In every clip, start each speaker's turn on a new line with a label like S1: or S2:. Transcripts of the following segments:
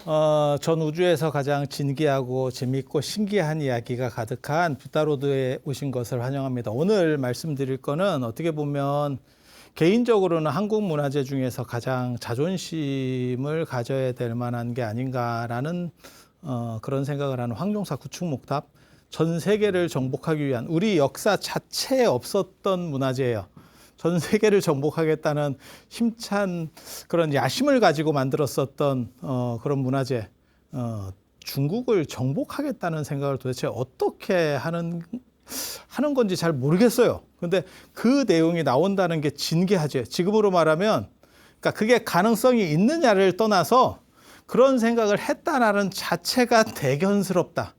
S1: 전 우주에서 가장 진기하고 재미있고 신기한 이야기가 가득한 뷰타로드에 오신 것을 환영합니다. 오늘 말씀드릴 거는 어떻게 보면 개인적으로는 한국 문화재 중에서 가장 자존심을 가져야 될 만한 게 아닌가라는 그런 생각을 하는 황룡사 구축목탑. 전 세계를 정복하기 위한 우리 역사 자체에 없었던 문화재예요. 전 세계를 정복하겠다는 힘찬 그런 야심을 가지고 만들었었던 그런 문화재. 중국을 정복하겠다는 생각을 도대체 어떻게 하는 건지 잘 모르겠어요. 근데 그 내용이 나온다는 게 진기하죠. 지금으로 말하면, 그러니까 그게 가능성이 있느냐를 떠나서 그런 생각을 했다라는 자체가 대견스럽다.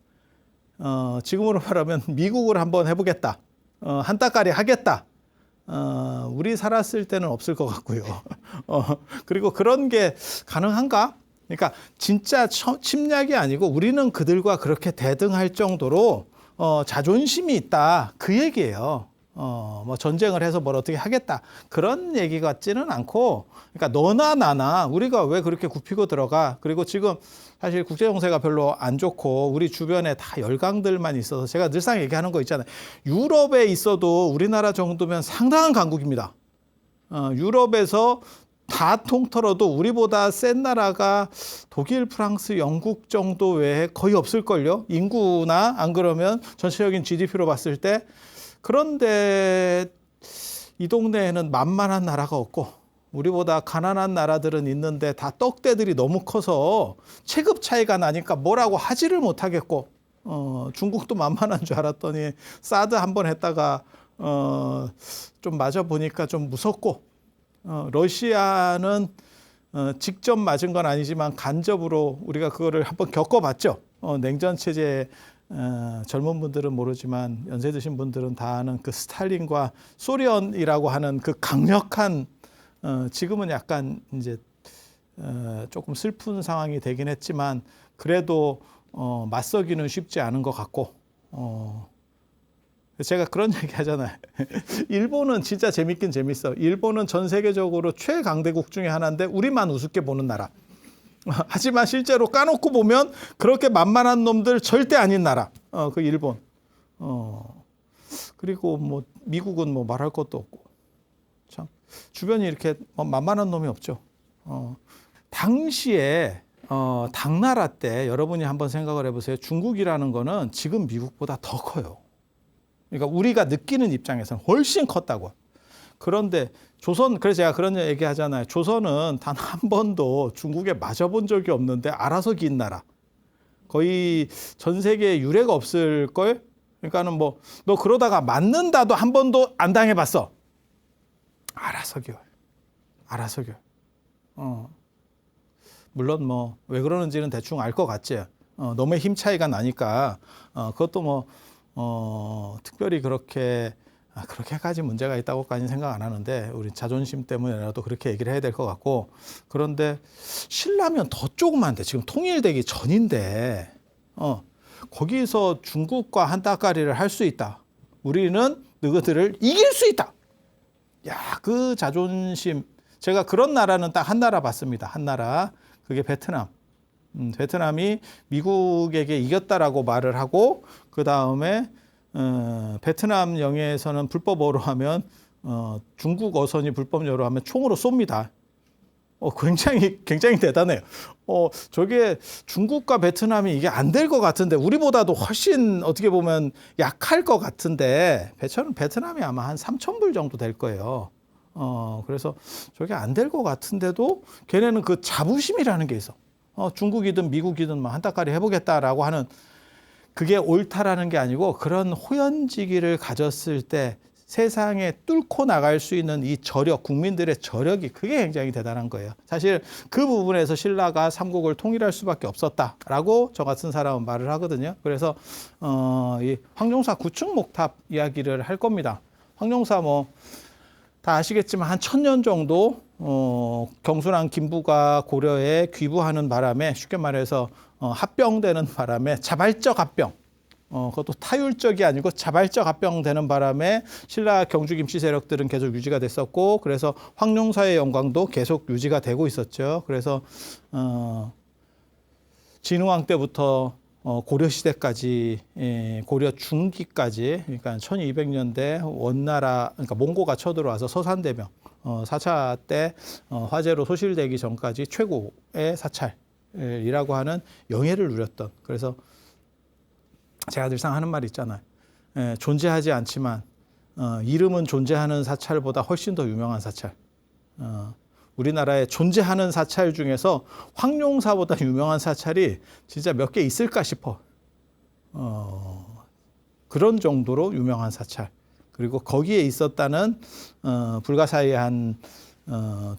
S1: 지금으로 말하면 미국을 한번 해보겠다. 한따까리 하겠다. 우리 살았을 때는 없을 것 같고요. 그리고 그런 게 가능한가? 그러니까 진짜 침략이 아니고 우리는 그들과 그렇게 대등할 정도로 자존심이 있다. 그 얘기예요. 뭐 전쟁을 해서 뭘 어떻게 하겠다. 그런 얘기 같지는 않고, 그러니까 너나 나나 우리가 왜 그렇게 굽히고 들어가. 그리고 지금 사실 국제 정세가 별로 안 좋고 우리 주변에 다 열강들만 있어서 제가 늘상 얘기하는 거 있잖아요. 유럽에 있어도 우리나라 정도면 상당한 강국입니다. 유럽에서 다 통틀어도 우리보다 센 나라가 독일, 프랑스, 영국 정도 외에 거의 없을걸요. 인구나 안 그러면 전체적인 GDP로 봤을 때. 그런데 이 동네에는 만만한 나라가 없고 우리보다 가난한 나라들은 있는데 다 떡대들이 너무 커서 체급 차이가 나니까 뭐라고 하지를 못하겠고, 중국도 만만한 줄 알았더니 사드 한번 했다가 좀 맞아 보니까 좀 무섭고, 러시아는 직접 맞은 건 아니지만 간접으로 우리가 그거를 한번 겪어봤죠. 냉전 체제. 젊은 분들은 모르지만 연세 드신 분들은 다 아는 그 스탈린과 소련이라고 하는 그 강력한, 지금은 약간 이제 조금 슬픈 상황이 되긴 했지만 그래도 맞서기는 쉽지 않은 것 같고, 제가 그런 얘기 하잖아요. 일본은 진짜 재밌긴 재밌어. 일본은 전 세계적으로 최강대국 중에 하나인데 우리만 우습게 보는 나라. 하지만 실제로 까놓고 보면 그렇게 만만한 놈들 절대 아닌 나라. 그 일본. 그리고 뭐 미국은 뭐 말할 것도 없고. 참 주변이 이렇게 만만한 놈이 없죠. 당시에 당나라 때 여러분이 한번 생각을 해보세요. 중국이라는 거는 지금 미국보다 더 커요. 그러니까 우리가 느끼는 입장에서는 훨씬 컸다고. 그런데 조선, 그래서 제가 그런 얘기 하잖아요. 조선은 단 한 번도 중국에 맞아본 적이 없는데 알아서 긴 나라. 거의 전 세계에 유례가 없을걸? 그러니까는 뭐, 너 그러다가 맞는다도 한 번도 안 당해봤어. 알아서 겨. 알아서 겨. 물론 뭐, 왜 그러는지는 대충 알 것 같지. 너무 힘 차이가 나니까. 그것도 뭐, 특별히 그렇게까지 문제가 있다고까지는 생각 안 하는데 우리 자존심 때문에라도 그렇게 얘기를 해야 될 것 같고, 그런데 신라면 더 조그만데 지금 통일되기 전인데 거기서 중국과 한따까리를 할 수 있다. 우리는 너희들을 이길 수 있다. 야, 그 자존심. 제가 그런 나라는 딱 한 나라 봤습니다. 한 나라. 그게 베트남. 베트남이 미국에게 이겼다라고 말을 하고 그 다음에 베트남 영해에서는 불법어로 하면 중국 어선이 불법어로 하면 총으로 쏩니다. 굉장히 대단해요. 저게 중국과 베트남이 이게 안 될 것 같은데 우리보다도 훨씬 어떻게 보면 약할 것 같은데 베트남이 아마 한 3,000불 정도 될 거예요. 그래서 저게 안 될 것 같은데도 걔네는 그 자부심이라는 게 있어. 중국이든 미국이든 뭐 한따까리 해보겠다라고 하는, 그게 옳다라는 게 아니고 그런 호연지기를 가졌을 때 세상에 뚫고 나갈 수 있는 이 저력, 국민들의 저력이 그게 굉장히 대단한 거예요. 사실 그 부분에서 신라가 삼국을 통일할 수밖에 없었다라고 저 같은 사람은 말을 하거든요. 그래서 이 황룡사 구축목탑 이야기를 할 겁니다. 황룡사 뭐 다 아시겠지만 한 1000년 정도 경순한 김부가 고려에 귀부하는 바람에, 쉽게 말해서 합병되는 바람에, 자발적 합병, 그것도 타율적이 아니고 자발적 합병되는 바람에 신라 경주 김씨 세력들은 계속 유지가 됐었고, 그래서 황룡사의 영광도 계속 유지가 되고 있었죠. 그래서 진흥왕 때부터 고려 시대까지, 고려 중기까지, 그러니까 1200년대 원나라, 그러니까 몽고가 쳐들어와서 서산대병 4차 때 화재로 소실되기 전까지 최고의 사찰이라고 하는 영예를 누렸던. 그래서 제가 늘상 하는 말 있잖아요. 존재하지 않지만 이름은 존재하는 사찰보다 훨씬 더 유명한 사찰. 우리나라에 존재하는 사찰 중에서 황룡사보다 유명한 사찰이 진짜 몇 개 있을까 싶어. 그런 정도로 유명한 사찰. 그리고 거기에 있었다는 불가사의한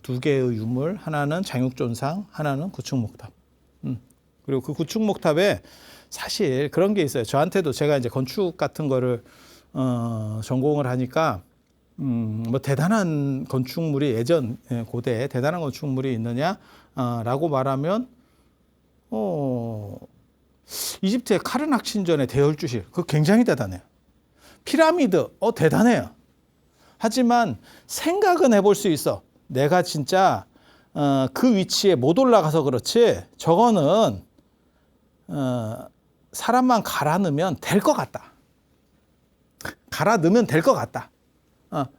S1: 두 개의 유물, 하나는 장육존상, 하나는 구축목탑. 그리고 그 구축목탑에 사실 그런 게 있어요. 저한테도 제가 이제 건축 같은 거를 전공을 하니까 뭐 대단한 건축물이 예전 고대에 대단한 건축물이 있느냐라고 말하면 이집트의 카르낙 신전의 대열주실 그거 굉장히 대단해요. 피라미드 대단해요. 하지만 생각은 해볼 수 있어. 내가 진짜 그 위치에 못 올라가서 그렇지 저거는 사람만 갈아 넣으면 될 것 같다. 갈아 넣으면 될 것 같다.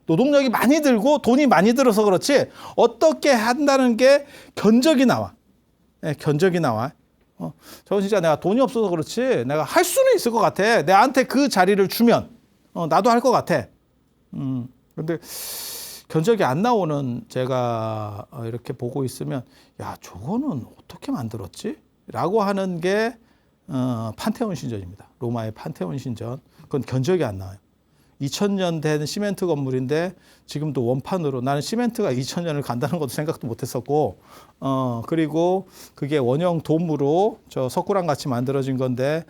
S1: 노동력이 많이 들고 돈이 많이 들어서 그렇지 어떻게 한다는 게 견적이 나와. 견적이 나와. 저건 진짜 내가 돈이 없어서 그렇지 내가 할 수는 있을 것 같아. 내한테 그 자리를 주면 나도 할 것 같아. 그런데 견적이 안 나오는 제가 이렇게 보고 있으면 야 저거는 어떻게 만들었지? 라고 하는 게 판테온 신전입니다. 로마의 판테온 신전. 그건 견적이 안 나와요. 2000년 된 시멘트 건물인데 지금도 원판으로 나는 시멘트가 2000년을 간다는 것도 생각도 못했었고 그리고 그게 원형 돔으로 저 석굴암 같이 만들어진 건데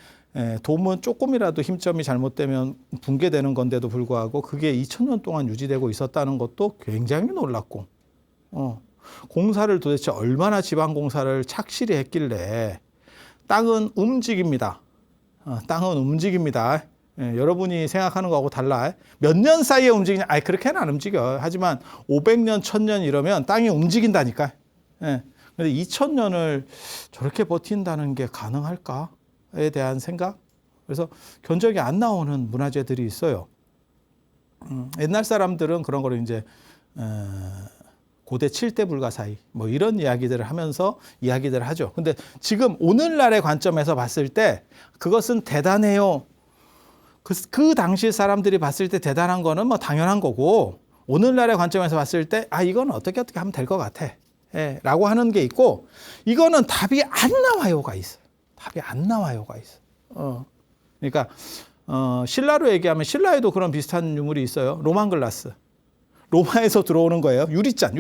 S1: 돔은 조금이라도 힘점이 잘못되면 붕괴되는 건데도 불구하고 그게 2000년 동안 유지되고 있었다는 것도 굉장히 놀랐고 공사를 도대체 얼마나 지방 공사를 착실히 했길래 땅은 움직입니다. 땅은 움직입니다. 여러분이 생각하는 거하고 달라. 몇 년 사이에 움직이냐? 그렇게는 안 움직여. 하지만 500년, 1000년 이러면 땅이 움직인다니까. 그런데 2000년을 저렇게 버틴다는 게 가능할까에 대한 생각? 그래서 견적이 안 나오는 문화재들이 있어요. 옛날 사람들은 그런 거를 이제 고대 7대 불가사의 뭐 이런 이야기들을 하면서 이야기들을 하죠. 근데 지금 오늘날의 관점에서 봤을 때 그것은 대단해요. 그 당시 사람들이 봤을 때 대단한 거는 뭐 당연한 거고 오늘날의 관점에서 봤을 때 이건 어떻게 하면 될 것 같아 라고 하는 게 있고 이거는 답이 안 나와요가 있어요. 답이 안 나와요가 있어. 그러니까 신라로 얘기하면 신라에도 그런 비슷한 유물이 있어요. 로만 글라스. 로마에서 들어오는 거예요. 유리잔.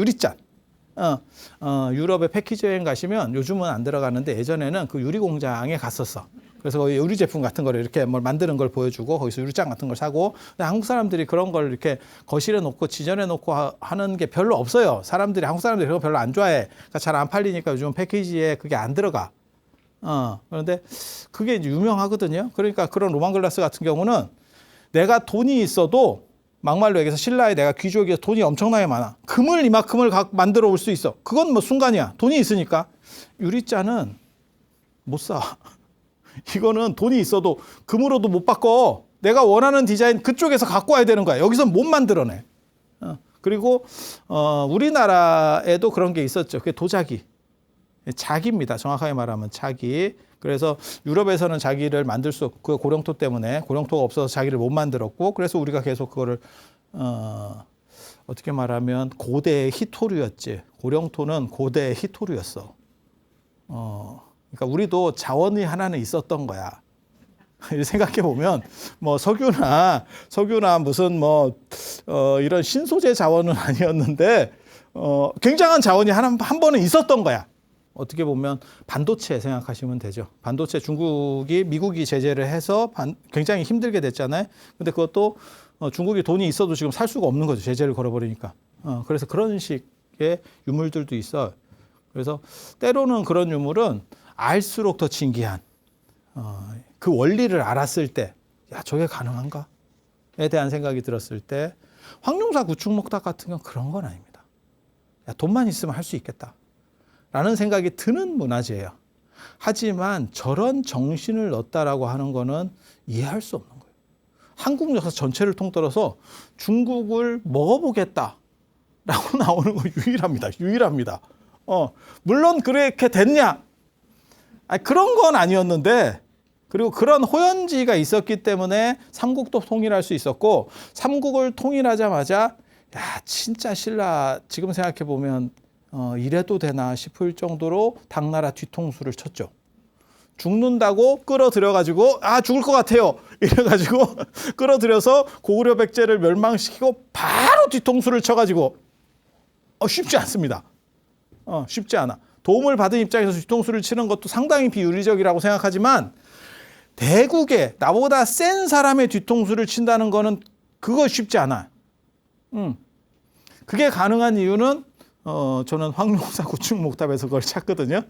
S1: 유럽에 패키지 여행 가시면 요즘은 안 들어가는데 예전에는 그 유리 공장에 갔었어. 그래서 거기 유리 제품 같은 거를 이렇게 뭘 만드는 걸 보여주고 거기서 유리잔 같은 걸 사고. 근데 한국 사람들이 그런 걸 이렇게 거실에 놓고 지전에 놓고 하는 게 별로 없어요. 한국 사람들이 그런 거 별로 안 좋아해. 그러니까 잘 안 팔리니까 요즘 패키지에 그게 안 들어가. 그런데 그게 이제 유명하거든요. 그러니까 그런 로만 글라스 같은 경우는 내가 돈이 있어도 막말로 얘기해서 신라에 내가 귀족이어서 돈이 엄청나게 많아. 금을 이만큼을 만들어 올 수 있어. 그건 뭐 순간이야. 돈이 있으니까. 유리잔은 못 사. 이거는 돈이 있어도 금으로도 못 바꿔. 내가 원하는 디자인 그쪽에서 갖고 와야 되는 거야. 여기서 못 만들어내. 그리고 우리나라에도 그런 게 있었죠. 그게 도자기. 자기입니다. 정확하게 말하면 자기. 그래서 유럽에서는 자기를 만들 수 없고 그 고령토 때문에 고령토가 없어서 자기를 못 만들었고 그래서 우리가 계속 그거를 어떻게 말하면 고대의 희토류였지. 고령토는 고대의 희토류였어. 그러니까 우리도 자원이 하나는 있었던 거야. 생각해 보면 뭐 석유나 무슨 뭐 이런 신소재 자원은 아니었는데 굉장한 자원이 한 번은 있었던 거야. 어떻게 보면 반도체 생각하시면 되죠. 반도체 미국이 제재를 해서 굉장히 힘들게 됐잖아요. 근데 그것도 중국이 돈이 있어도 지금 살 수가 없는 거죠. 제재를 걸어버리니까. 그래서 그런 식의 유물들도 있어요. 그래서 때로는 그런 유물은 알수록 더 신기한 그 원리를 알았을 때 야 저게 가능한가에 대한 생각이 들었을 때 황룡사 구축목탑 같은 건 그런 건 아닙니다. 야 돈만 있으면 할 수 있겠다. 라는 생각이 드는 문화재예요. 하지만 저런 정신을 넣었다라고 하는 거는 이해할 수 없는 거예요. 한국 역사 전체를 통틀어서 중국을 먹어보겠다라고 나오는 거 유일합니다. 유일합니다. 물론 그렇게 됐냐? 그런 건 아니었는데, 그리고 그런 호연지가 있었기 때문에 삼국도 통일할 수 있었고, 삼국을 통일하자마자 야 진짜 신라 지금 생각해 보면 이래도 되나 싶을 정도로 당나라 뒤통수를 쳤죠. 죽는다고 끌어들여가지고 죽을 것 같아요 이래가지고 끌어들여서 고구려 백제를 멸망시키고 바로 뒤통수를 쳐가지고 쉽지 않습니다. 쉽지 않아. 도움을 받은 입장에서 뒤통수를 치는 것도 상당히 비윤리적이라고 생각하지만, 대국에 나보다 센 사람의 뒤통수를 친다는 거는 그거 쉽지 않아. 그게 가능한 이유는 저는 황룡사 구축목탑에서 그걸 찾거든요.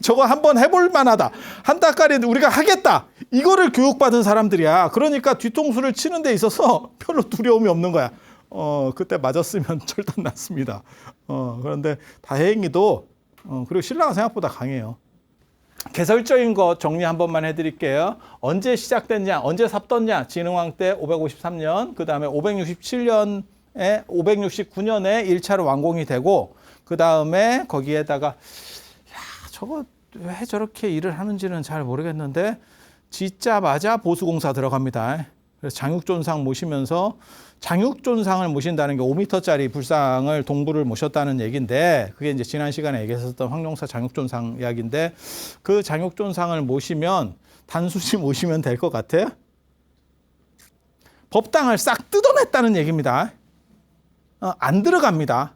S1: 저거 한번 해볼 만하다. 한 달까지 우리가 하겠다. 이거를 교육받은 사람들이야. 그러니까 뒤통수를 치는 데 있어서 별로 두려움이 없는 거야. 그때 맞았으면 절단 났습니다. 그런데 다행히도 그리고 신라가 생각보다 강해요. 개설적인 거 정리 한 번만 해드릴게요. 언제 시작됐냐, 언제 삽떴냐. 진흥왕 때 553년, 그 다음에 569년에 1차로 완공이 되고, 그 다음에 거기에다가 저거 왜 저렇게 일을 하는지는 잘 모르겠는데 짓자마자 보수공사 들어갑니다. 그래서 장육존상 모시면서, 장육존상을 모신다는 게 5m짜리 불상을 동부를 모셨다는 얘기인데, 그게 이제 지난 시간에 얘기했었던 황룡사 장육존상 이야기인데, 그 장육존상을 모시면 단순히 모시면 될 것 같아요? 법당을 싹 뜯어냈다는 얘기입니다. 안 들어갑니다.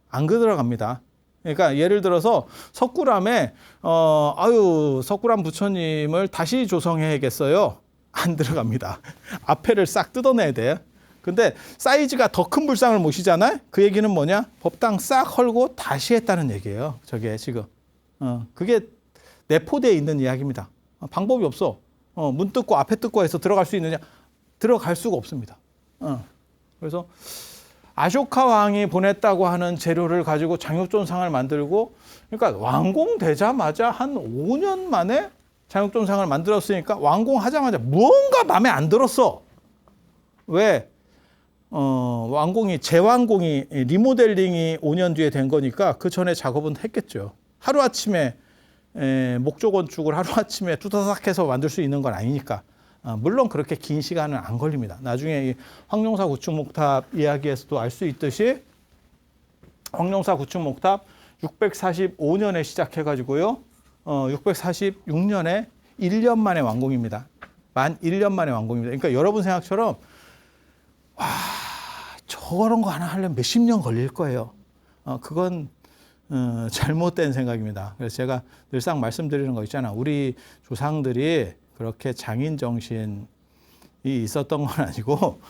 S1: 안 들어갑니다. 그러니까 예를 들어서 석굴암에 석굴암 부처님을 다시 조성해야겠어요. 안 들어갑니다. 앞에를 싹 뜯어내야 돼요. 근데 사이즈가 더 큰 불상을 모시잖아요. 그 얘기는 뭐냐? 법당 싹 헐고 다시 했다는 얘기예요. 저게 지금. 그게 내포되어 있는 이야기입니다. 방법이 없어. 문 뜯고 앞에 뜯고 해서 들어갈 수 있느냐? 들어갈 수가 없습니다. 그래서 아쇼카 왕이 보냈다고 하는 재료를 가지고 장육존상을 만들고, 그러니까 완공되자마자 한 5년 만에 장육존상을 만들었으니까 완공하자마자 무언가 마음에 안 들었어. 왜? 재완공이 리모델링이 5년 뒤에 된 거니까 그 전에 작업은 했겠죠. 하루아침에 목조 건축을 하루아침에 뚜다닥 해서 만들 수 있는 건 아니니까. 물론 그렇게 긴 시간은 안 걸립니다. 나중에 이 황룡사 구축목탑 이야기에서도 알 수 있듯이 황룡사 구축목탑 645년에 시작해가지고요. 646년에 1년 만에 완공입니다. 만 1년 만에 완공입니다. 그러니까 여러분 생각처럼 저런 거 하나 하려면 몇십 년 걸릴 거예요. 그건 잘못된 생각입니다. 그래서 제가 늘상 말씀드리는 거 있잖아. 우리 조상들이 그렇게 장인 정신이 있었던 건 아니고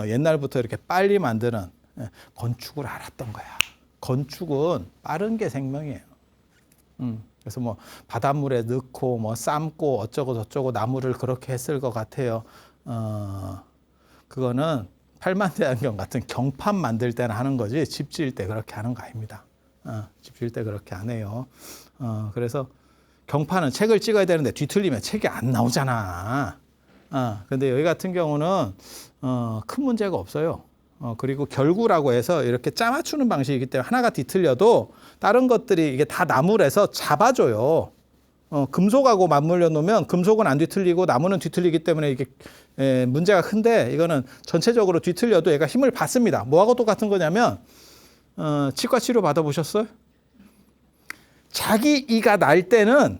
S1: 옛날부터 이렇게 빨리 만드는 건축을 알았던 거야. 건축은 빠른 게 생명이에요. 그래서 뭐 바닷물에 넣고 뭐 삶고 어쩌고 저쩌고 나무를 그렇게 했을 것 같아요. 그거는 팔만대안경 같은 경판 만들 때는 하는 거지 집 지을 때 그렇게 하는 거 아닙니다. 집 지을 때 그렇게 안 해요. 그래서 경판은 책을 찍어야 되는데 뒤틀리면 책이 안 나오잖아. 근데 여기 같은 경우는 큰 문제가 없어요. 그리고 결구라고 해서 이렇게 짜맞추는 방식이기 때문에 하나가 뒤틀려도 다른 것들이 이게 다 나무라서 잡아줘요. 금속하고 맞물려 놓으면 금속은 안 뒤틀리고 나무는 뒤틀리기 때문에 이게 문제가 큰데, 이거는 전체적으로 뒤틀려도 얘가 힘을 받습니다. 뭐하고 똑같은 거냐면 치과 치료 받아보셨어요? 자기 이가 날 때는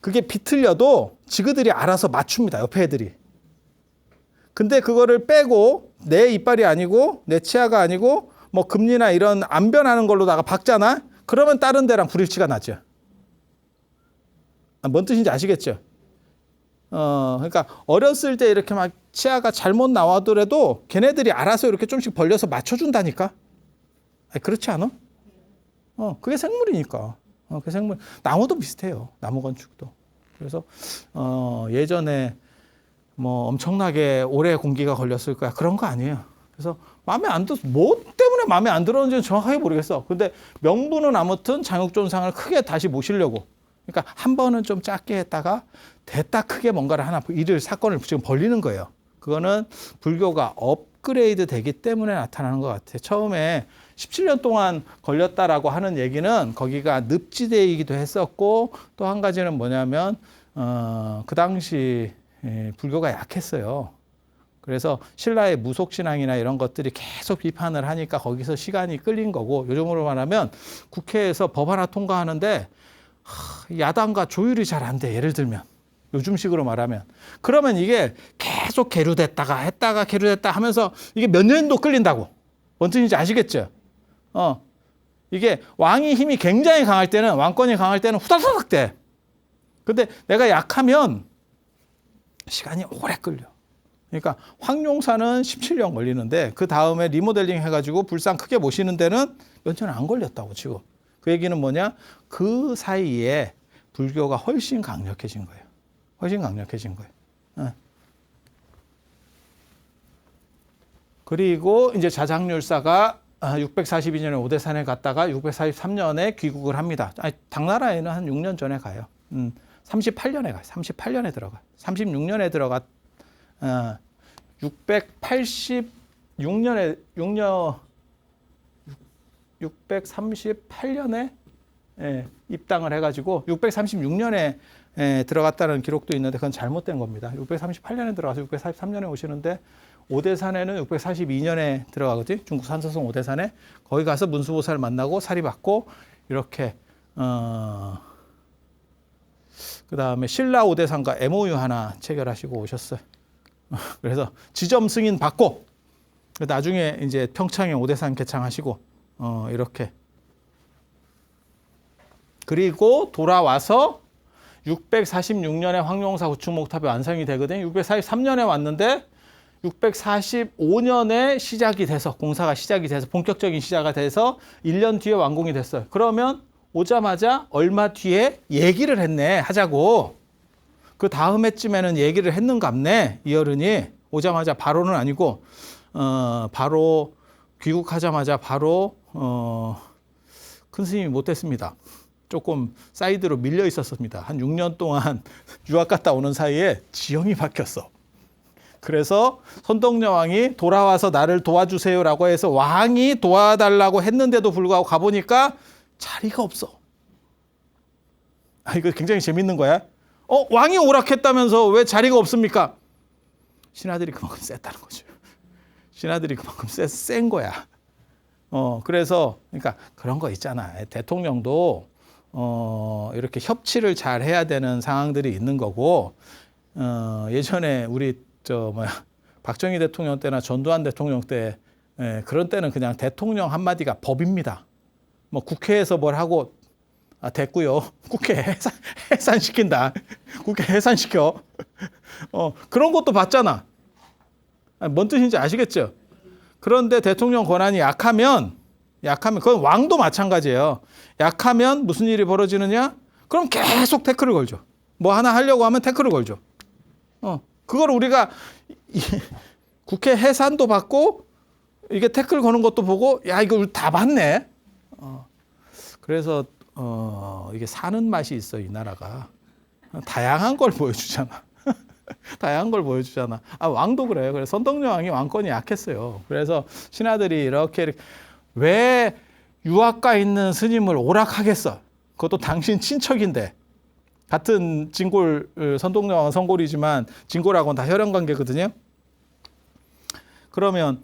S1: 그게 비틀려도 지그들이 알아서 맞춥니다. 옆에 애들이. 근데 그거를 빼고 내 이빨이 아니고 내 치아가 아니고 뭐 금리나 이런 안 변하는 걸로다가 박잖아. 그러면 다른 데랑 불일치가 나죠. 뭔 뜻인지 아시겠죠? 그러니까 어렸을 때 이렇게 막 치아가 잘못 나와더라도 걔네들이 알아서 이렇게 좀씩 벌려서 맞춰준다니까. 그렇지 않아? 그게 생물이니까. 그 생물. 나무도 비슷해요. 나무 건축도. 그래서 예전에 뭐 엄청나게 오래 공기가 걸렸을 거야. 그런 거 아니에요. 그래서 마음에 안 들어. 뭐 때문에 마음에 안 들었는지는 정확하게 모르겠어. 근데 명분은 아무튼 장육존상을 크게 다시 모시려고. 그러니까 한 번은 좀 작게 했다가 됐다 크게 뭔가를 하나 사건을 지금 벌리는 거예요. 그거는 불교가 업그레이드 되기 때문에 나타나는 것 같아요. 처음에 17년 동안 걸렸다라고 하는 얘기는 거기가 늪지대이기도 했었고 또 한 가지는 뭐냐면 그 당시 불교가 약했어요. 그래서 신라의 무속신앙이나 이런 것들이 계속 비판을 하니까 거기서 시간이 끌린 거고 요즘으로 말하면 국회에서 법 하나 통과하는데 야당과 조율이 잘 안 돼. 예를 들면 요즘식으로 말하면 그러면 이게 계속 계류됐다가 했다가 계류됐다 하면서 이게 몇 년도 끌린다고. 뭔 뜻인지 아시겠죠? 이게 왕이 힘이 굉장히 강할 때는 왕권이 강할 때는 후다닥 돼. 근데 내가 약하면 시간이 오래 끌려. 그러니까 황룡사는 17년 걸리는데 그 다음에 리모델링 해가지고 불상 크게 모시는 데는 몇 년 안 걸렸다고 지금. 그 얘기는 뭐냐? 그 사이에 불교가 훨씬 강력해진 거예요. 훨씬 강력해진 거예요. 그리고 이제 자장률사가 642년에 오대산에 갔다가 643년에 귀국을 합니다. 당나라에는 한 6년 전에 가요. 38년에 가요. 38년에 들어가. 36년에 들어가. 638년에 입당을 해가지고 636년에 들어갔다는 기록도 있는데 그건 잘못된 겁니다. 638년에 들어가서 643년에 오시는데 오대산에는 642년에 들어가거든요. 중국 산서성 오대산에 거기 가서 문수보살을 만나고 사리받고 이렇게 그 다음에 신라 오대산과 MOU 하나 체결하시고 오셨어요. 그래서 지점 승인 받고 나중에 이제 평창에 오대산 개창하시고 이렇게 그리고 돌아와서 646년에 황룡사 구축목탑이 완성이 되거든요. 643년에 왔는데 645년에 시작이 돼서 공사가 시작이 돼서 본격적인 시작이 돼서 1년 뒤에 완공이 됐어요. 그러면 오자마자 얼마 뒤에 얘기를 했네 하자고. 그 다음 해쯤에는 얘기를 했는갑네 이 어른이. 오자마자 바로는 아니고 바로 귀국하자마자 바로 큰 스님이 못됐습니다. 조금 사이드로 밀려 있었습니다. 한 6년 동안 유학 갔다 오는 사이에 지형이 바뀌었어. 그래서 선동여 왕이 돌아와서 나를 도와주세요라고 해서 왕이 도와달라고 했는데도 불구하고 가보니까 자리가 없어. 이거 굉장히 재밌는 거야. 왕이 오락했다면서 왜 자리가 없습니까? 신하들이 그만큼 셌다는 거죠. 신하들이 그만큼 센 거야. 그래서 그러니까 그런 거 있잖아. 대통령도 이렇게 협치를 잘 해야 되는 상황들이 있는 거고 예전에 우리 박정희 대통령 때나 전두환 대통령 때 그런 때는 그냥 대통령 한마디가 법입니다. 뭐 국회에서 뭘 하고 됐고요. 국회 해산시킨다. 국회 해산시켜. 그런 것도 봤잖아. 뭔 뜻인지 아시겠죠? 그런데 대통령 권한이 약하면 그건 왕도 마찬가지예요. 약하면 무슨 일이 벌어지느냐? 그럼 계속 태클을 걸죠. 뭐 하나 하려고 하면 태클을 걸죠. 그걸 우리가 국회 해산도 받고 이게 태클 거는 것도 보고 야 이거 다 봤네. 그래서 이게 사는 맛이 있어 이 나라가. 다양한 걸 보여주잖아. 다양한 걸 보여주잖아. 왕도 그래요. 그래서 선동여 왕이 왕권이 약했어요. 그래서 신하들이 이렇게 왜 유학가 있는 스님을 오락하겠어? 그것도 당신 친척인데. 같은 진골, 선동여 왕은 선골이지만 진골하고는 다 혈연 관계거든요. 그러면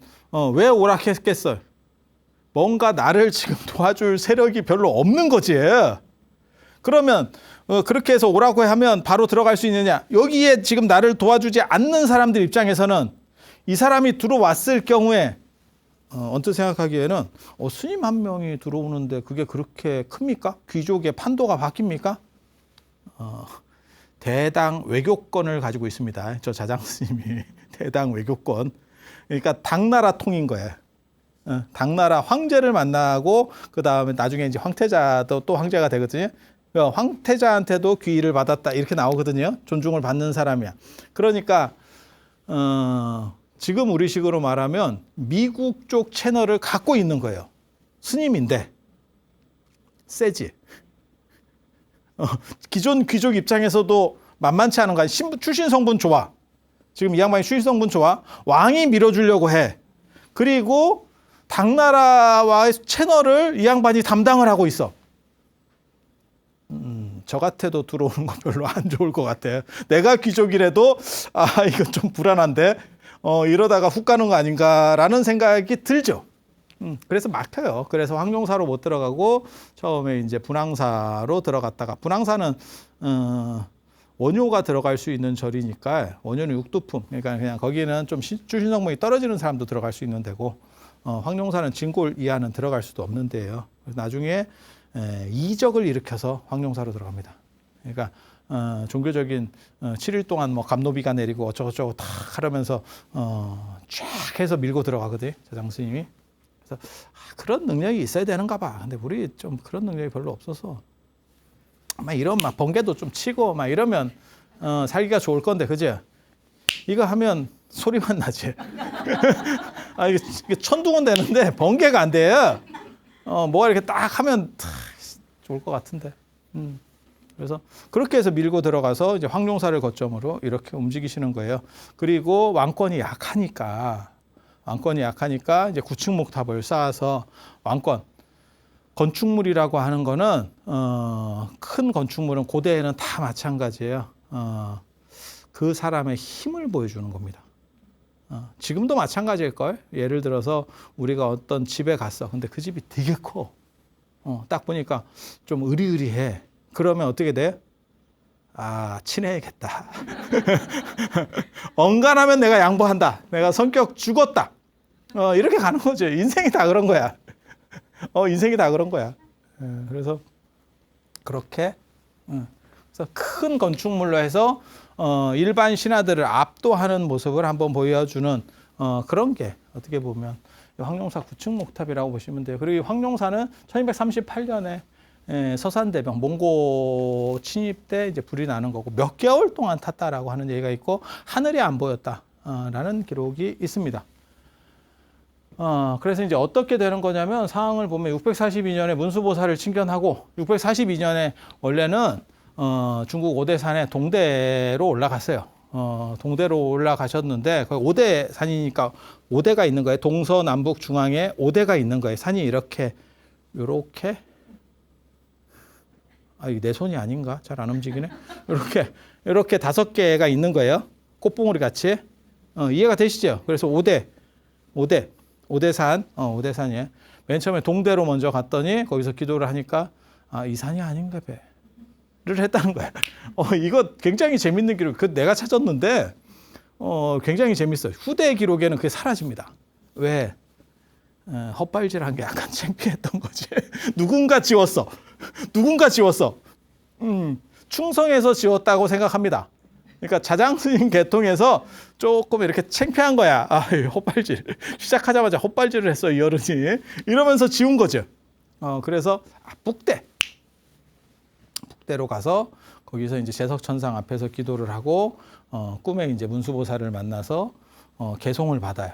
S1: 왜 오락했겠어요? 뭔가 나를 지금 도와줄 세력이 별로 없는 거지. 그러면 그렇게 해서 오라고 하면 바로 들어갈 수 있느냐? 여기에 지금 나를 도와주지 않는 사람들 입장에서는 이 사람이 들어왔을 경우에 언뜻 생각하기에는 스님 한 명이 들어오는데 그게 그렇게 큽니까? 귀족의 판도가 바뀝니까? 대당 외교권을 가지고 있습니다. 저 자장 스님이 대당 외교권. 그러니까 당나라 통인 거예요. 당나라 황제를 만나고 그 다음에 나중에 이제 황태자도 또 황제가 되거든요. 황태자한테도 귀의를 받았다 이렇게 나오거든요. 존중을 받는 사람이야. 그러니까 지금 우리식으로 말하면 미국 쪽 채널을 갖고 있는 거예요. 스님인데 세지. 기존 귀족 입장에서도 만만치 않은 거야. 출신 성분 좋아. 지금 이 양반이 출신 성분 좋아. 왕이 밀어주려고 해. 그리고 당나라와의 채널을 이 양반이 담당을 하고 있어. 저 같아도 들어오는 거 별로 안 좋을 것 같아요. 내가 귀족이라도 이거 좀 불안한데 이러다가 훅 가는 거 아닌가라는 생각이 들죠. 그래서 막혀요. 그래서 황룡사로 못 들어가고 처음에 이제 분황사로 들어갔다가 분황사는 원효가 들어갈 수 있는 절이니까 원효는 육두품. 그러니까 그냥 거기는 좀 출신 성분이 떨어지는 사람도 들어갈 수 있는 데고 황룡사는 진골 이하는 들어갈 수도 없는 데예요. 그래서 나중에 이적을 일으켜서 황룡사로 들어갑니다. 그러니까 종교적인 7일 동안 뭐 감노비가 내리고 어쩌고저쩌고 다 하면서 쫙 해서 밀고 들어가거든 재장 스님이. 그래서 그런 능력이 있어야 되는가 봐. 근데 우리 좀 그런 능력이 별로 없어서 막 이런 막 번개도 좀 치고 막 이러면 살기가 좋을 건데 그죠? 이거 하면 소리만 나지. 이게 천둥은 되는데 번개가 안 돼요. 뭐가 이렇게 딱 하면 좋을 것 같은데. 그래서 그렇게 해서 밀고 들어가서 이제 황룡사를 거점으로 이렇게 움직이시는 거예요. 그리고 왕권이 약하니까 이제 구층목탑을 쌓아서 왕권 건축물이라고 하는 거는 큰 건축물은 고대에는 다 마찬가지예요. 그 사람의 힘을 보여주는 겁니다. 지금도 마찬가지일 걸. 예를 들어서 우리가 어떤 집에 갔어. 근데 그 집이 되게 커. 딱 보니까 좀 으리으리해. 그러면 어떻게 돼? 친해야겠다. 언간하면 내가 양보한다. 내가 성격 죽었다. 이렇게 가는 거죠. 인생이 다 그런 거야. 인생이 다 그런 거야. 그래서 그렇게 그래서 큰 건축물로 해서 일반 신하들을 압도하는 모습을 한번 보여주는 그런 게 어떻게 보면 황룡사 구층목탑이라고 보시면 돼요. 그리고 황룡사는 1238년에 서산대병 몽고 침입 때 이제 불이 나는 거고 몇 개월 동안 탔다라고 하는 얘기가 있고 하늘이 안 보였다라는 기록이 있습니다. 그래서 이제 어떻게 되는 거냐면 상황을 보면 642년에 문수보살을 칭견하고 642년에 원래는 중국 오대산에 동대로 올라갔어요. 동대로 올라가셨는데 거기 오대산이니까 오대가 있는 거예요. 동서남북 중앙에 오대가 있는 거예요. 산이 이렇게 이게 내 손이 아닌가? 잘 안 움직이네. 이렇게 5개가 있는 거예요. 꽃봉오리 같이. 이해가 되시죠? 그래서 오대산, 오대산이에요. 맨 처음에 동대로 먼저 갔더니 거기서 기도를 하니까 이 산이 아닌가 를 했다는 거야. 이거 굉장히 재밌는 기록. 내가 찾았는데 굉장히 재밌어요. 후대 기록에는 그게 사라집니다. 왜? 헛발질한 게 약간 창피했던 거지. 누군가 지웠어. 충성해서 지웠다고 생각합니다. 그러니까 자장스님 계통에서 조금 이렇게 창피한 거야. 헛발질. 시작하자마자 헛발질을 했어, 이 어른이. 이러면서 지운 거죠. 그래서 북대로 가서 거기서 이제 제석천상 앞에서 기도를 하고 꿈에 이제 문수보살을 만나서 개송을 받아요.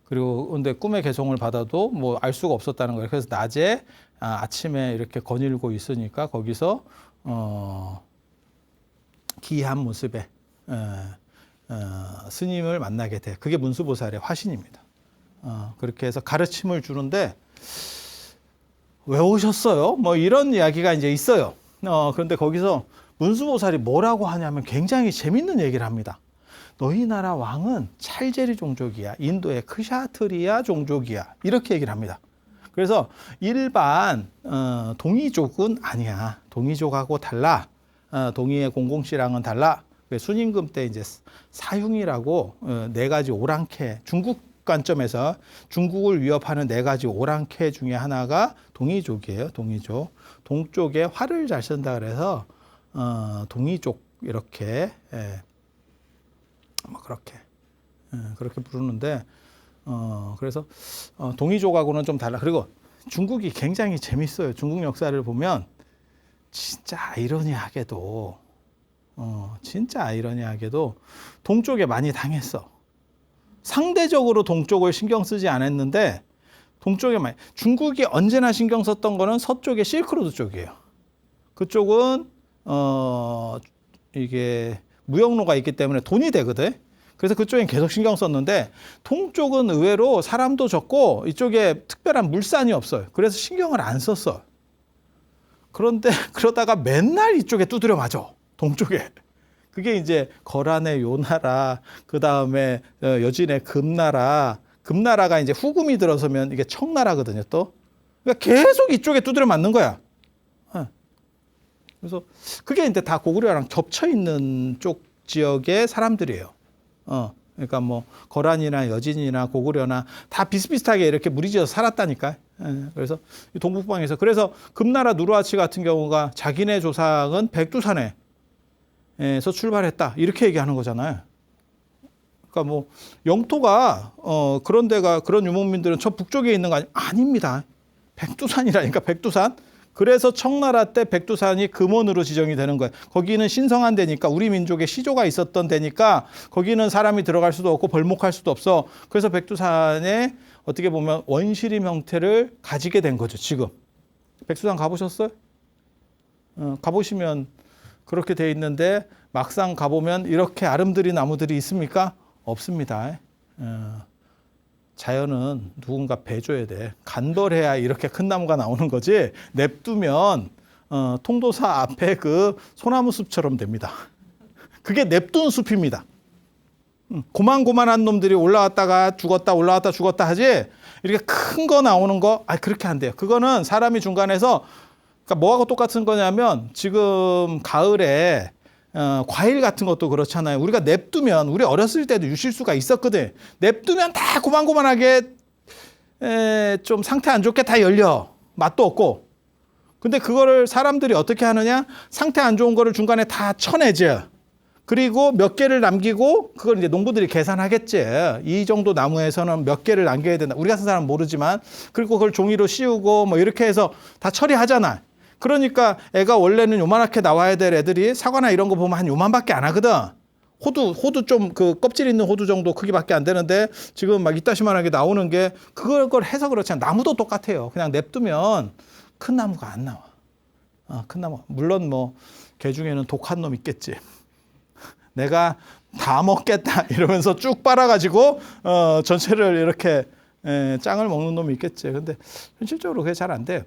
S1: 그리고 근데 꿈에 개송을 받아도 뭐 알 수가 없었다는 거예요. 그래서 낮에 아침에 이렇게 거닐고 있으니까 거기서 기이한 모습의 스님을 만나게 돼. 그게 문수보살의 화신입니다. 그렇게 해서 가르침을 주는데 왜 오셨어요? 뭐 이런 이야기가 이제 있어요. 그런데 거기서 문수보살이 뭐라고 하냐면 굉장히 재밌는 얘기를 합니다. 너희 나라 왕은 찰제리 종족이야. 인도의 크샤트리아 종족이야. 이렇게 얘기를 합니다. 그래서 일반 동이족은 아니야. 동이족하고 달라. 동이의 공공씨랑은 달라. 순임금 때 이제 사흉이라고 4가지 오랑캐, 중국 관점에서 중국을 위협하는 4가지 오랑캐 중에 하나가 동이족이에요. 동이족. 동쪽에 활을 잘 쓴다 그래서 동이족 이렇게 뭐 그렇게 부르는데 그래서 동이족하고는 좀 달라. 그리고 중국이 굉장히 재밌어요. 중국 역사를 보면 진짜 아이러니하게도 동쪽에 많이 당했어. 상대적으로 동쪽을 신경 쓰지 않았는데 동쪽에 중국이 언제나 신경 썼던 거는 서쪽의 실크로드 쪽이에요. 그쪽은 이게 무역로가 있기 때문에 돈이 되거든. 그래서 그쪽엔 계속 신경 썼는데 동쪽은 의외로 사람도 적고 이쪽에 특별한 물산이 없어요. 그래서 신경을 안 썼어. 그런데 그러다가 맨날 이쪽에 두드려 맞아. 동쪽에. 그게 이제 거란의 요나라, 그 다음에 여진의 금나라. 금나라가 이제 후금이 들어서면 이게 청나라거든요, 또. 그러니까 계속 이쪽에 두드려 맞는 거야. 그래서 그게 이제 다 고구려랑 겹쳐 있는 쪽 지역의 사람들이에요. 그러니까 뭐 거란이나 여진이나 고구려나 다 비슷비슷하게 이렇게 무리지어서 살았다니까. 그래서 동북방에서 그래서 금나라 누르하치 같은 경우가 자기네 조상은 백두산에서 출발했다 이렇게 얘기하는 거잖아요. 그러니까 뭐 영토가 그런 데가 그런 유목민들은 저 북쪽에 있는 거 아닙니다. 백두산이라니까 백두산. 그래서 청나라 때 백두산이 금원으로 지정이 되는 거예요. 거기는 신성한 데니까 우리 민족의 시조가 있었던 데니까 거기는 사람이 들어갈 수도 없고 벌목할 수도 없어. 그래서 백두산에 어떻게 보면 원시림 형태를 가지게 된 거죠. 지금. 백두산 가보셨어요? 가보시면 그렇게 돼 있는데 막상 가보면 이렇게 아름드린 나무들이 있습니까? 없습니다. 자연은 누군가 배줘야 돼. 간벌해야 이렇게 큰 나무가 나오는 거지. 냅두면 통도사 앞에 그 소나무 숲처럼 됩니다. 그게 냅둔 숲입니다. 고만고만한 놈들이 올라왔다가 죽었다 올라왔다 죽었다 하지 이렇게 큰 거 나오는 거 그렇게 안 돼요. 그거는 사람이 중간에서 그러니까 뭐하고 똑같은 거냐면 지금 가을에 과일 같은 것도 그렇잖아요. 우리가 냅두면 우리 어렸을 때도 유실수가 있었거든. 냅두면 다 고만고만하게 좀 상태 안 좋게 다 열려. 맛도 없고. 근데 그거를 사람들이 어떻게 하느냐? 상태 안 좋은 거를 중간에 다 쳐내죠. 그리고 몇 개를 남기고 그걸 이제 농부들이 계산하겠지. 이 정도 나무에서는 몇 개를 남겨야 된다. 우리 같은 사람은 모르지만 그리고 그걸 종이로 씌우고 뭐 이렇게 해서 다 처리하잖아. 그러니까 애가 원래는 요만하게 나와야 될 애들이 사과나 이런 거 보면 한 요만밖에 안 하거든. 호두 좀 그 껍질 있는 호두 정도 크기밖에 안 되는데 지금 막 이따시만하게 나오는 게 그걸 해서 그렇잖아. 나무도 똑같아요. 그냥 냅두면 큰 나무가 안 나와. 큰 나무. 물론 뭐 개 중에는 독한 놈 있겠지. 내가 다 먹겠다 이러면서 쭉 빨아가지고 전체를 이렇게 짱을 먹는 놈이 있겠지. 근데 현실적으로 그게 잘 안 돼.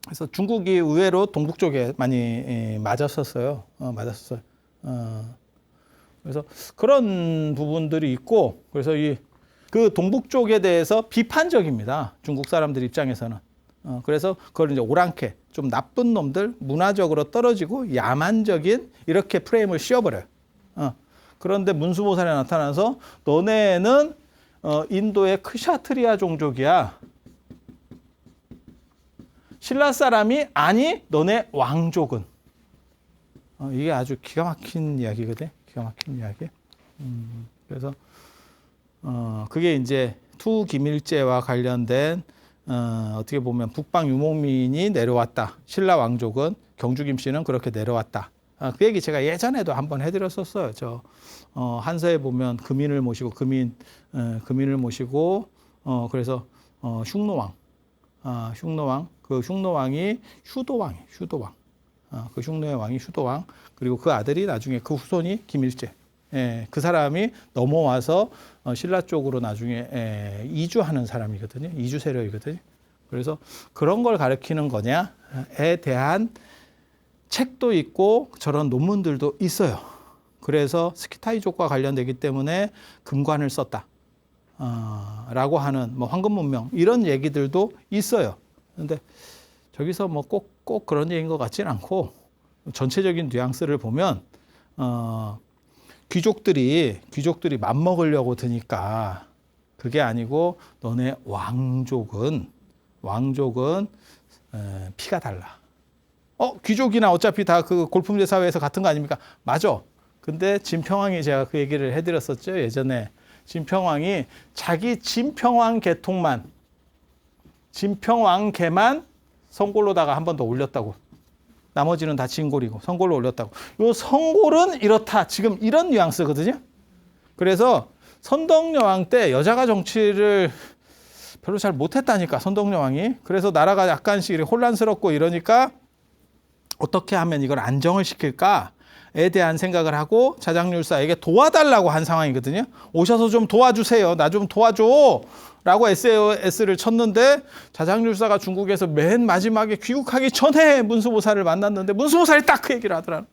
S1: 그래서 중국이 의외로 동북 쪽에 많이 맞았었어요. 맞았어요. 그래서 그런 부분들이 있고, 그래서 그 동북 쪽에 대해서 비판적입니다. 중국 사람들 입장에서는. 그래서 그걸 이제 오랑캐, 좀 나쁜 놈들, 문화적으로 떨어지고 야만적인 이렇게 프레임을 씌워버려요. 그런데 문수보살에 나타나서 너네는 인도의 크샤트리아 종족이야. 신라 사람이 아니 너네 왕족은. 이게 아주 기가 막힌 이야기거든. 기가 막힌 이야기. 그래서 그게 이제 투기밀제와 관련된 어떻게 보면 북방 유목민이 내려왔다. 신라 왕족은 경주 김씨는 그렇게 내려왔다. 그 얘기 제가 예전에도 한번 해드렸었어요. 저 한서에 보면 금인을 모시고 금인을 모시고 그래서 흉노왕. 흉노왕, 그 흉노왕이 휴도왕. 그 흉노의 왕이 휴도왕. 그리고 그 아들이 나중에 그 후손이 김일제. 그 사람이 넘어와서 신라 쪽으로 나중에 이주하는 사람이거든요. 이주 세력이거든요. 그래서 그런 걸 가르치는 거냐에 대한 책도 있고 저런 논문들도 있어요. 그래서 스키타이족과 관련되기 때문에 금관을 썼다. 라고 하는 뭐 황금 문명 이런 얘기들도 있어요. 그런데 저기서 뭐 꼭 그런 얘기인 것 같지는 않고 전체적인 뉘앙스를 보면 귀족들이 맘먹으려고 드니까 그게 아니고 너네 왕족은 피가 달라. 귀족이나 어차피 다 그 골품제 사회에서 같은 거 아닙니까? 맞아. 근데 진평왕이 제가 그 얘기를 해드렸었죠. 예전에. 진평왕이 자기 진평왕 계통만 진평왕계만 성골로다가 한 번 더 올렸다고. 나머지는 다 진골이고 성골로 올렸다고. 요 성골은 이렇다. 지금 이런 뉘앙스거든요. 그래서 선덕여왕 때 여자가 정치를 별로 잘 못했다니까 선덕여왕이. 그래서 나라가 약간씩 혼란스럽고 이러니까 어떻게 하면 이걸 안정을 시킬까에 대한 생각을 하고 자장률사에게 도와달라고 한 상황이거든요. 오셔서 좀 도와주세요. 나 좀 도와줘. 라고 SOS를 쳤는데 자장률사가 중국에서 맨 마지막에 귀국하기 전에 문수보살을 만났는데 문수보살이 딱 그 얘기를 하더라.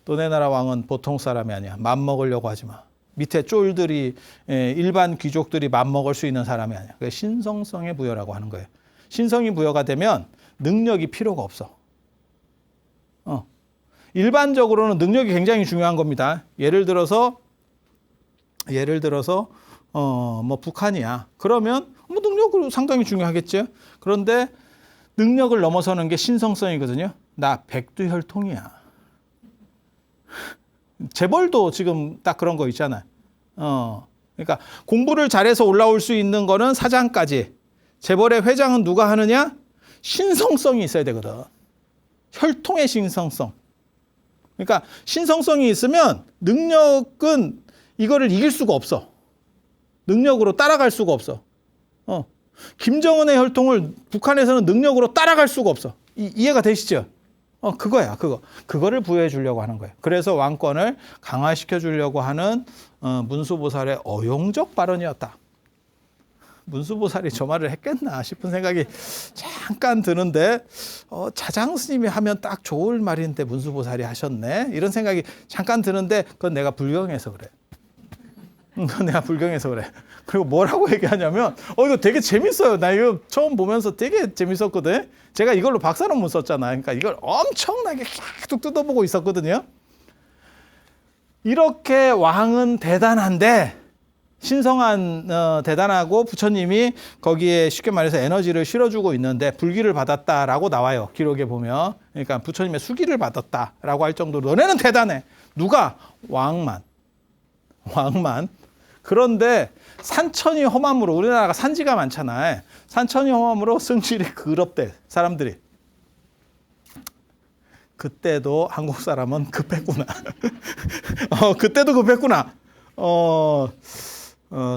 S1: 너네 나라 왕은 보통 사람이 아니야. 맘먹으려고 하지 마. 밑에 쫄들이 일반 귀족들이 맘먹을 수 있는 사람이 아니야. 그게 신성성의 부여라고 하는 거예요. 신성이 부여가 되면 능력이 필요가 없어. 일반적으로는 능력이 굉장히 중요한 겁니다. 예를 들어서 뭐 북한이야. 그러면 뭐 능력으로 상당히 중요하겠죠. 그런데 능력을 넘어서는 게 신성성이거든요. 나 백두혈통이야. 재벌도 지금 딱 그런 거 있잖아요. 그러니까 공부를 잘해서 올라올 수 있는 거는 사장까지. 재벌의 회장은 누가 하느냐? 신성성이 있어야 되거든. 혈통의 신성성. 그러니까 신성성이 있으면 능력은 이거를 이길 수가 없어. 능력으로 따라갈 수가 없어. 김정은의 혈통을 북한에서는 능력으로 따라갈 수가 없어. 이해가 되시죠? 그거야, 그거. 그거를 부여해 주려고 하는 거예요. 그래서 왕권을 강화시켜 주려고 하는 문수보살의 어용적 발언이었다. 문수보살이 저 말을 했겠나 싶은 생각이 잠깐 드는데 자장 스님이 하면 딱 좋을 말인데 문수보살이 하셨네. 이런 생각이 잠깐 드는데 그건 내가 불경해서 그래. 그건 내가 불경해서 그래. 그리고 뭐라고 얘기하냐면 이거 되게 재밌어요. 나 이거 처음 보면서 되게 재밌었거든. 제가 이걸로 박사논문 썼잖아요. 그러니까 이걸 엄청나게 계속 뜯어보고 있었거든요. 이렇게 왕은 대단한데 신성한 대단하고 부처님이 거기에 쉽게 말해서 에너지를 실어주고 있는데 불기를 받았다라고 나와요. 기록에 보면. 그러니까 부처님의 수기를 받았다라고 할 정도로 너네는 대단해. 누가? 왕만. 그런데 산천이 험함으로 우리나라가 산지가 많잖아요. 산천이 험함으로 승질이 그럽대 사람들이. 그때도 한국 사람은 급했구나. 그때도 급했구나.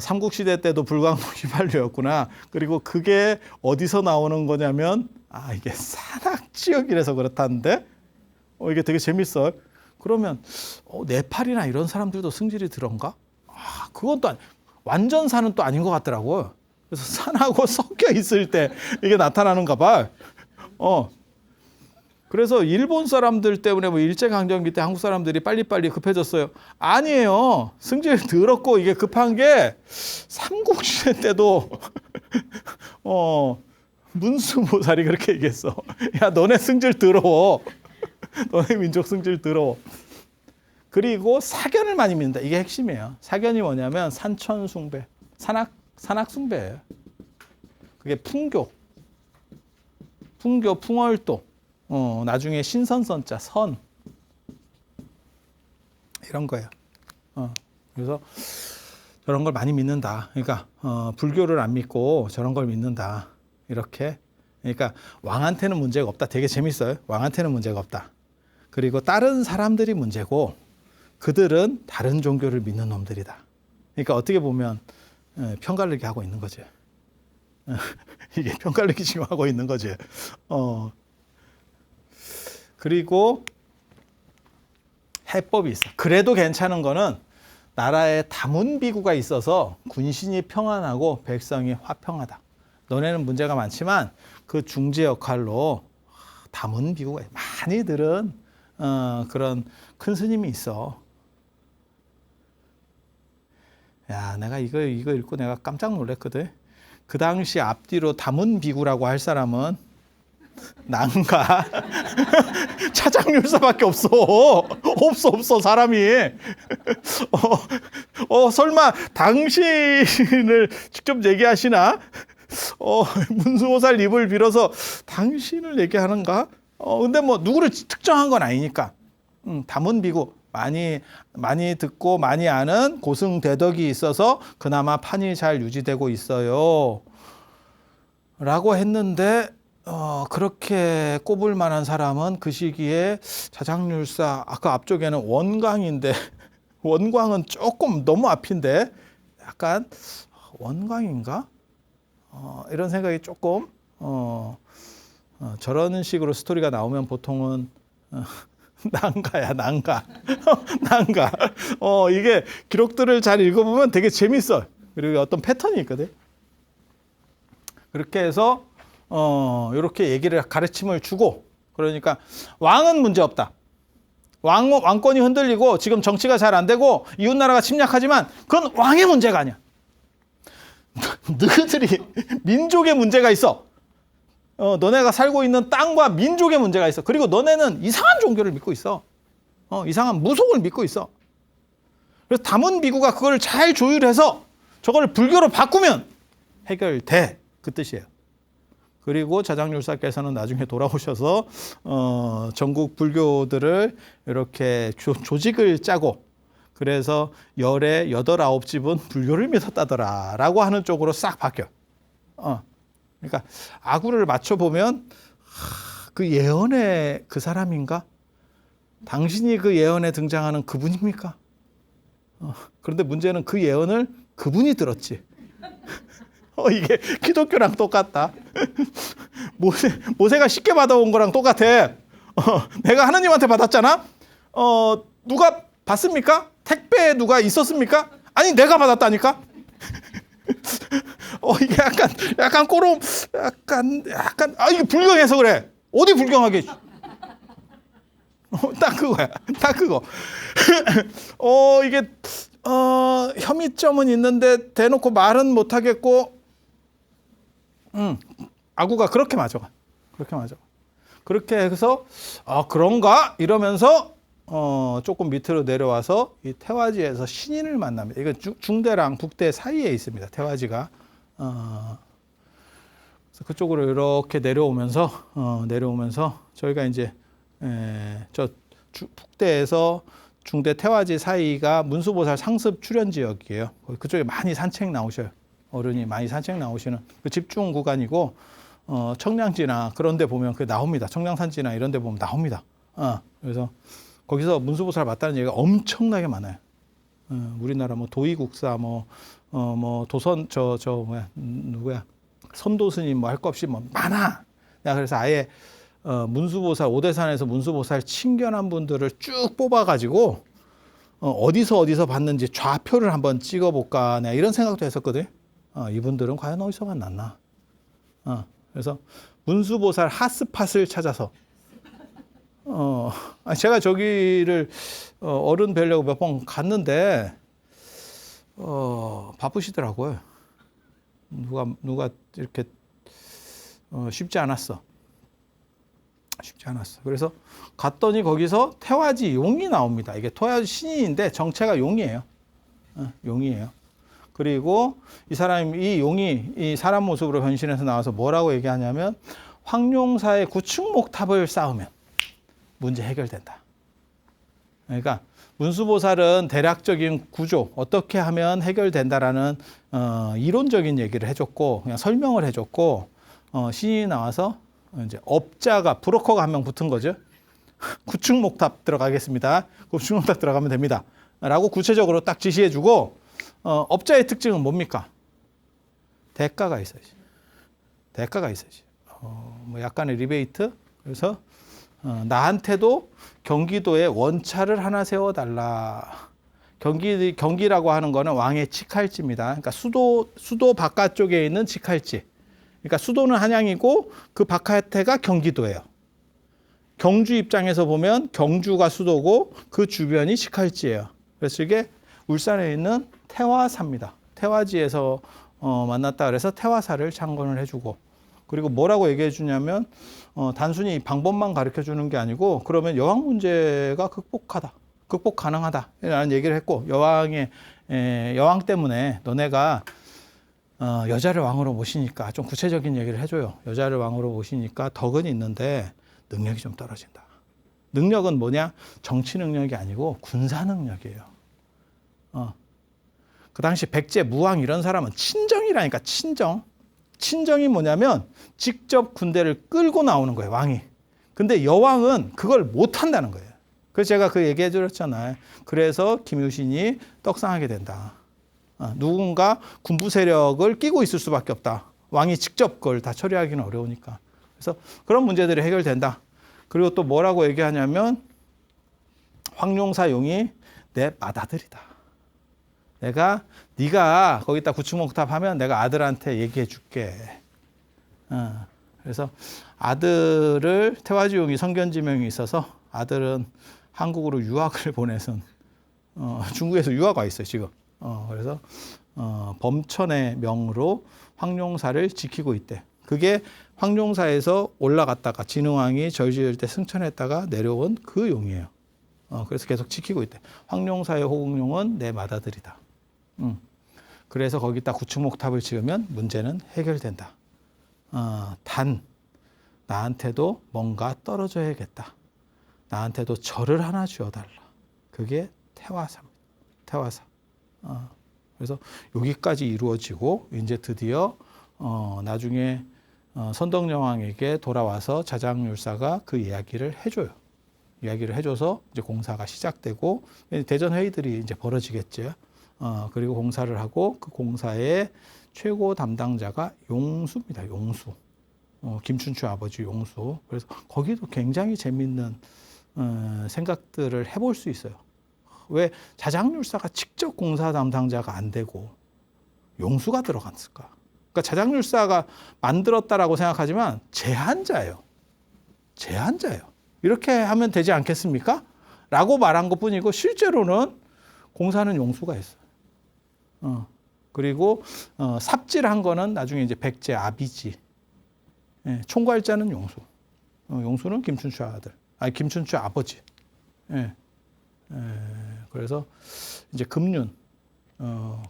S1: 삼국시대 때도 불광목 휘발유였구나. 그리고 그게 어디서 나오는 거냐면 이게 산악지역이라서 그렇다는데 이게 되게 재밌어요. 그러면 네팔이나 이런 사람들도 승질이 들어온가? 그건 또 완전 산은 또 아닌 것 같더라고요. 그래서 산하고 섞여 있을 때 이게 나타나는가 봐. 그래서 일본 사람들 때문에 뭐 일제강점기 때 한국 사람들이 빨리빨리 급해졌어요. 아니에요. 승질 더럽고 이게 급한 게 삼국시대 때도 문수보살이 그렇게 얘기했어. 야, 너네 승질 더러워. 너네 민족 승질 더러워. 그리고 사견을 많이 믿는다. 이게 핵심이에요. 사견이 뭐냐면 산천숭배, 산악숭배예요. 그게 풍교, 풍월도, 나중에 신선선자, 선 이런 거예요. 그래서 저런 걸 많이 믿는다. 그러니까 불교를 안 믿고 저런 걸 믿는다. 이렇게. 그러니까 왕한테는 문제가 없다. 되게 재밌어요. 왕한테는 문제가 없다. 그리고 다른 사람들이 문제고 그들은 다른 종교를 믿는 놈들이다. 그러니까 어떻게 보면 편가르기 하고 있는 거지. 이게 편가르기 지금 하고 있는 거지. 그리고 해법이 있어. 그래도 괜찮은 거는 나라에 다문비구가 있어서 군신이 평안하고 백성이 화평하다. 너네는 문제가 많지만 그 중재 역할로 다문비구가 많이들은 그런 큰 스님이 있어. 야, 내가 이거 읽고 내가 깜짝 놀랐거든. 그 당시 앞뒤로 다문비구라고 할 사람은 난가 차장률사밖에 없어. 없어 사람이. 설마 당신을 직접 얘기하시나? 문수보살 입을 빌어서 당신을 얘기하는가? 근데 뭐 누구를 특정한 건 아니니까. 다문비구 많이 듣고 많이 아는 고승대덕이 있어서 그나마 판이 잘 유지되고 있어요. 라고 했는데 그렇게 꼽을 만한 사람은 그 시기에 자장률사 아까 앞쪽에는 원광인데 원광은 조금 너무 앞인데 약간 원광인가? 이런 생각이 조금 저런 식으로 스토리가 나오면 보통은 난가야, 난가. 난가. 이게 기록들을 잘 읽어보면 되게 재밌어. 그리고 어떤 패턴이 있거든. 그렇게 해서, 이렇게 얘기를, 가르침을 주고, 그러니까 왕은 문제 없다. 왕권이 흔들리고 지금 정치가 잘 안 되고 이웃나라가 침략하지만 그건 왕의 문제가 아니야. 너희들이 민족의 문제가 있어. 너네가 살고 있는 땅과 민족의 문제가 있어. 그리고 너네는 이상한 종교를 믿고 있어. 이상한 무속을 믿고 있어. 그래서 담은 비구가 그걸 잘 조율해서 저걸 불교로 바꾸면 해결돼. 그 뜻이에요. 그리고 자장율사께서는 나중에 돌아오셔서 전국 불교들을 이렇게 조직을 짜고 그래서 열의 8, 9집은 불교를 믿었다더라 라고 하는 쪽으로 싹 바뀌어. 그러니까 아구를 맞춰보면 그 예언의 그 사람인가? 당신이 그 예언에 등장하는 그분입니까? 그런데 문제는 그 예언을 그분이 들었지. 이게 기독교랑 똑같다. 모세가 쉽게 받아온 거랑 똑같아. 내가 하느님한테 받았잖아. 누가 받습니까? 택배에 누가 있었습니까? 아니 내가 받았다니까. 이게 약간 꼬름, 약간 이게 불경해서 그래. 어디 불경하게? 딱 그거야. 딱 그거. 이게 혐의점은 있는데 대놓고 말은 못 하겠고. 아구가 그렇게 맞아. 그렇게 해서 그런가 이러면서 조금 밑으로 내려와서 이 태화지에서 신인을 만납니다. 이건 중대랑 북대 사이에 있습니다. 태화지가 그래서 그쪽으로 이렇게 내려오면서 저희가 이제 저 북대에서 중대 태화지 사이가 문수보살 상습 출연 지역이에요. 그쪽에 많이 산책 나오셔요. 어른이 많이 산책 나오시는 그 집중 구간이고 청량지나 그런 데 보면 그 나옵니다. 청량산지나 이런 데 보면 나옵니다. 그래서 거기서 문수보살 맞다는 얘기가 엄청나게 많아요. 우리나라 뭐 도의국사 뭐 도선 누구야 선도 스님 뭐 할 거 없이 뭐 많아. 내가 그래서 아예 문수보살 오대산에서 문수보살 친견한 분들을 쭉 뽑아가지고 어디서 봤는지 좌표를 한번 찍어볼까 내가 이런 생각도 했었거든. 이분들은 과연 어디서 만났나? 그래서 문수보살 핫스팟을 찾아서 제가 저기를 어른 뵈려고 몇 번 갔는데 바쁘시더라고요. 누가 이렇게 쉽지 않았어. 그래서 갔더니 거기서 태화지 용이 나옵니다. 이게 태화지 신인인데 정체가 용이에요. 용이에요. 그리고 이 용이 이 사람 모습으로 변신해서 나와서 뭐라고 얘기하냐면 황룡사의 구축목탑을 쌓으면 문제 해결된다. 그러니까 문수보살은 대략적인 구조 어떻게 하면 해결된다라는 이론적인 얘기를 해줬고 그냥 설명을 해줬고 신이 나와서 이제 업자가 브로커가 한 명 붙은 거죠. 구축목탑 들어가겠습니다. 구축목탑 들어가면 됩니다. 라고 구체적으로 딱 지시해주고 업자의 특징은 뭡니까? 대가가 있어야지. 뭐 약간의 리베이트. 그래서 나한테도 경기도에 원차를 하나 세워달라. 경기라고 하는 거는 왕의 직할지입니다. 그러니까 수도 바깥쪽에 있는 직할지. 그러니까 수도는 한양이고 그 바깥에가 경기도예요. 경주 입장에서 보면 경주가 수도고 그 주변이 직할지예요. 그래서 이게 울산에 있는 태화사입니다. 태화지에서 만났다 그래서 태화사를 창건을 해주고 그리고 뭐라고 얘기해 주냐면 단순히 방법만 가르쳐 주는 게 아니고 그러면 여왕 문제가 극복 가능하다라는 얘기를 했고 여왕 때문에 너네가 여자를 왕으로 모시니까 좀 구체적인 얘기를 해줘요. 여자를 왕으로 모시니까 덕은 있는데 능력이 좀 떨어진다. 능력은 뭐냐? 정치 능력이 아니고 군사 능력이에요. 그 당시 백제, 무왕 이런 사람은 친정이라니까 친정이 뭐냐면 직접 군대를 끌고 나오는 거예요, 왕이. 근데 여왕은 그걸 못 한다는 거예요. 그래서 제가 그 얘기해 드렸잖아요. 그래서 김유신이 떡상하게 된다. 누군가 군부 세력을 끼고 있을 수밖에 없다. 왕이 직접 그걸 다 처리하기는 어려우니까. 그래서 그런 문제들이 해결된다. 그리고 또 뭐라고 얘기하냐면 황룡사용이 내 맏아들이다. 네가 거기다 구축목탑 하면 내가 아들한테 얘기해 줄게. 그래서 아들을 태화지용이 성견지명이 있어서 아들은 한국으로 유학을 보내선 중국에서 유학 와 있어요 지금. 그래서 범천의 명으로 황룡사를 지키고 있대. 그게 황룡사에서 올라갔다가 진흥왕이 절 지을 때 승천했다가 내려온 그 용이에요. 그래서 계속 지키고 있대. 황룡사의 호국룡은 내 맏아들이다. 그래서 거기다 구축목탑을 지으면 문제는 해결된다. 단 나한테도 뭔가 떨어져야겠다. 나한테도 절을 하나 지어달라. 그게 태화사입니다. 태화사. 그래서 여기까지 이루어지고 이제 드디어 나중에 선덕여왕에게 돌아와서 자장율사가 그 이야기를 해줘요. 이야기를 해줘서 이제 공사가 시작되고 대전 회의들이 이제 벌어지겠죠. 그리고 공사를 하고 그 공사의 최고 담당자가 용수입니다. 용수. 김춘추 아버지 용수. 그래서 거기도 굉장히 재밌는 생각들을 해볼 수 있어요. 왜 자장율사가 직접 공사 담당자가 안 되고 용수가 들어갔을까? 그러니까 자장율사가 만들었다라고 생각하지만 제한자예요. 제한자예요. 이렇게 하면 되지 않겠습니까? 라고 말한 것 뿐이고 실제로는 공사는 용수가 했어요. 그리고 삽질한 거는 나중에 이제 백제 아비지. 예, 총괄자는 용수. 용수는 김춘추 아들. 아니 김춘추 아버지. 예. 그래서 이제 금륜,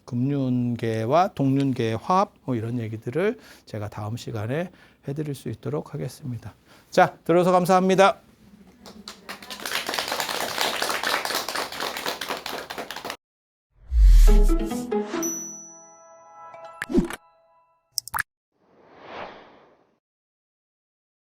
S1: 금륜계와 동륜계의 화합 뭐 이런 얘기들을 제가 다음 시간에 해드릴 수 있도록 하겠습니다. 자, 들어서 감사합니다.